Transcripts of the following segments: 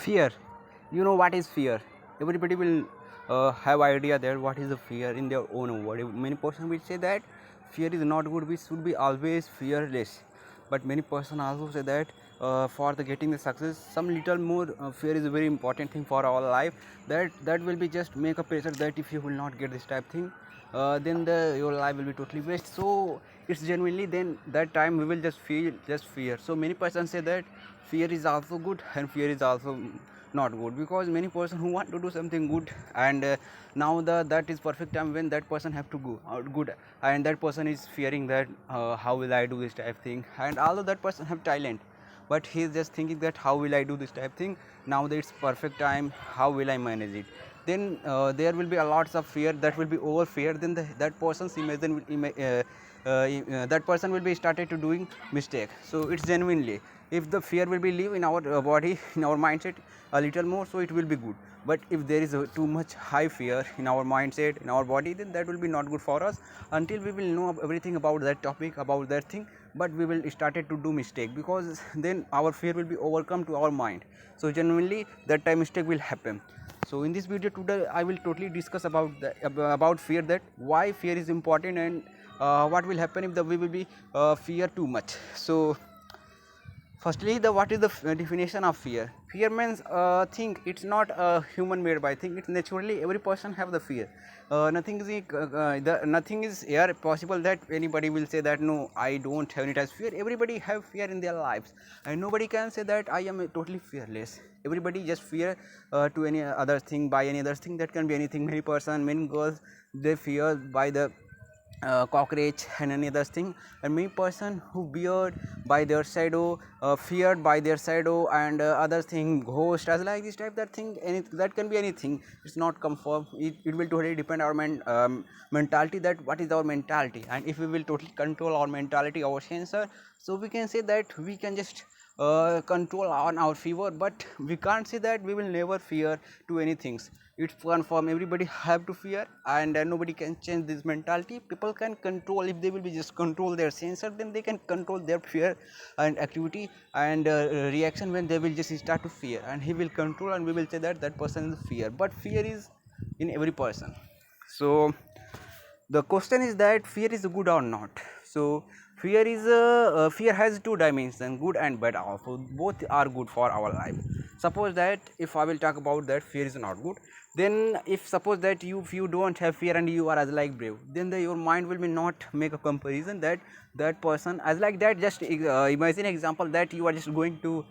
Fear. You know what is fear? Everybody will have idea there what is the fear in their own word. Many person will say that fear is not good. We should be always fearless. But many person also say that for the getting the success, some little more fear is a very important thing for our life. That will be just make a pressure that if you will not get this type thing, then your life will be totally waste. So it's genuinely then that time we will just feel just fear. So many persons say that fear is also good and fear is also not good, because many person who want to do something good, and now that is perfect time when that person have to go out good, and that person is fearing that how will I do this type thing, and although that person have talent, but he is just thinking that how will I do this type thing, now that it's perfect time, how will I manage it. Then there will be a lots of fear that will be over fear, then that person's imagine that person will be started to doing mistake. So it's genuinely, if the fear will be live in our body, in our mindset a little more, so it will be good. But if there is too much high fear in our mindset, in our body, then that will be not good for us, until we will know everything about that topic, about that thing, but we will started to do mistake, because then our fear will be overcome to our mind. So genuinely that time mistake will happen. So in this video today I will totally discuss about about fear, that why fear is important, and what will happen if we will be fear too much. So firstly, the what is the definition of fear? Fear means thing. It's not a human made by thing. It's naturally every person have the fear. Nothing is here possible that anybody will say that no, I don't have any type of fear. Everybody have fear in their lives, and nobody can say that I am totally fearless. Everybody just fear to any other thing, by any other thing, that can be anything. Many person, many girls, they fear by the cockroach and any other thing, and many person who beard by their shadow, feared by their shadow, and other thing ghost as like this type that thing, any that can be anything. It's not confirmed. It will totally depend our mentality, that what is our mentality, and if we will totally control our mentality, our sensor, so we can say that we can just control on our fever. But we can't say that we will never fear to anything. It's confirm everybody have to fear, and nobody can change this mentality. People can control, if they will be just control their sensor, then they can control their fear and activity and reaction when they will just start to fear, and he will control, and we will say that that person is fear. But fear is in every person. So the question is that fear is good or not. So fear has two dimensions, good and bad also, both are good for our life. Suppose that if I will talk about that fear is not good, then if suppose that if you don't have fear and you are as like brave, then your mind will be not make a comparison that that person as like that. Just imagine example that you are just going to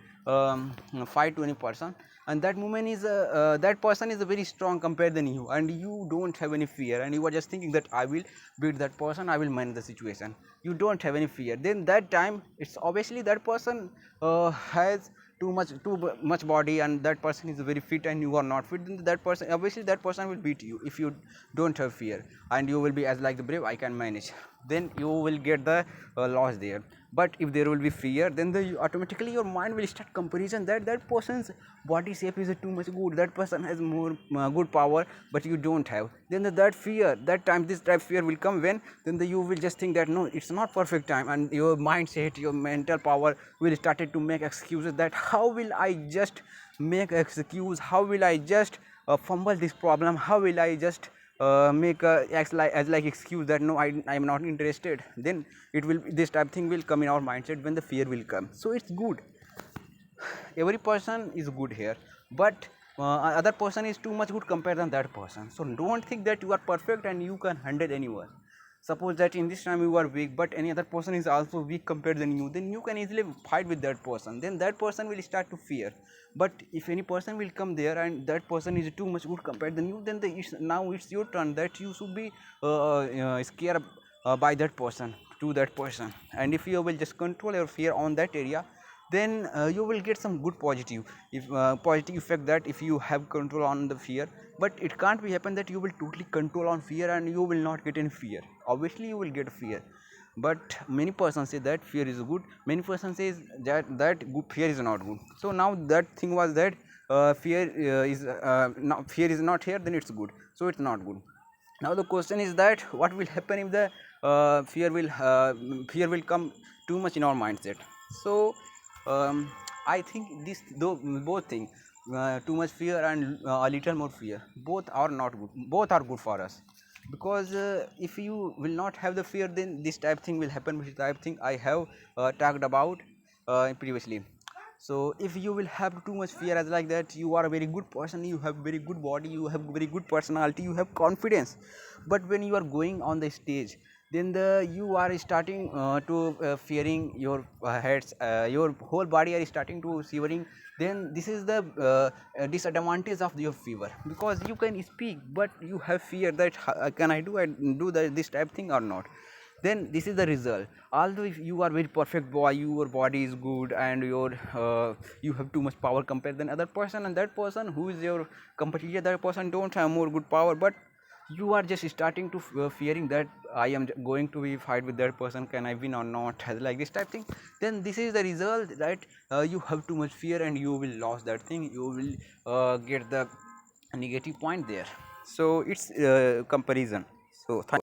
fight to any person, and that moment is that person is a very strong compared than you, and you don't have any fear, and you are just thinking that I will beat that person, I will manage the situation. You don't have any fear, then that time it's obviously that person has too much body, and that person is very fit and you are not fit, then that person obviously that person will beat you if you don't have fear, and you will be as like the brave, I can manage, then you will get the loss there. But if there will be fear, then automatically your mind will start comparison that that person's body shape is too much good, that person has more good power, but you don't have, then that fear, that time this type fear will come when, then you will just think that no, it's not perfect time, and your mindset, your mental power will started to make excuses that how will I just make excuse, how will I just fumble this problem, how will I just make as like excuse that no, I am not interested, then it will, this type thing will come in our mindset when the fear will come. So it's good, every person is good here, but other person is too much good compared than that person. So don't think that you are perfect and you can handle anyone. Suppose that in this time you are weak, but any other person is also weak compared than you, then you can easily fight with that person, then that person will start to fear. But if any person will come there and that person is too much good compared than you, then now it's your turn that you should be scared by that person, to that person. And if you will just control your fear on that area, then you will get some good positive, if positive effect, that if you have control on the fear. But it can't be happen that you will totally control on fear and you will not get any fear. Obviously you will get fear, but many persons say that fear is good, many persons says that good, fear is not good. So now that thing was that fear is now fear is not here, then it's good, so it's not good. Now the question is that what will happen if the fear will come too much in our mindset. So I think this though both thing, too much fear and a little more fear, both are not good, both are good for us. Because if you will not have the fear, then this type thing will happen, which type thing I have talked about previously. So if you will have too much fear, as like that, you are a very good person, you have very good body, you have very good personality, you have confidence, but when you are going on the stage, then you are starting to fearing your heads, your whole body are starting to shivering. Then this is the disadvantage of your fever, because you can speak but you have fear that can I do this type thing or not. Then this is the result. Although if you are very perfect boy, your body is good, and you have too much power compared than other person, and that person who is your competitor, that person don't have more good power, but you are just starting to fearing that I am going to be fight with that person, can I win or not, like this type thing. Then this is the result that you have too much fear and you will lose that thing, you will get the negative point there. So it's comparison. So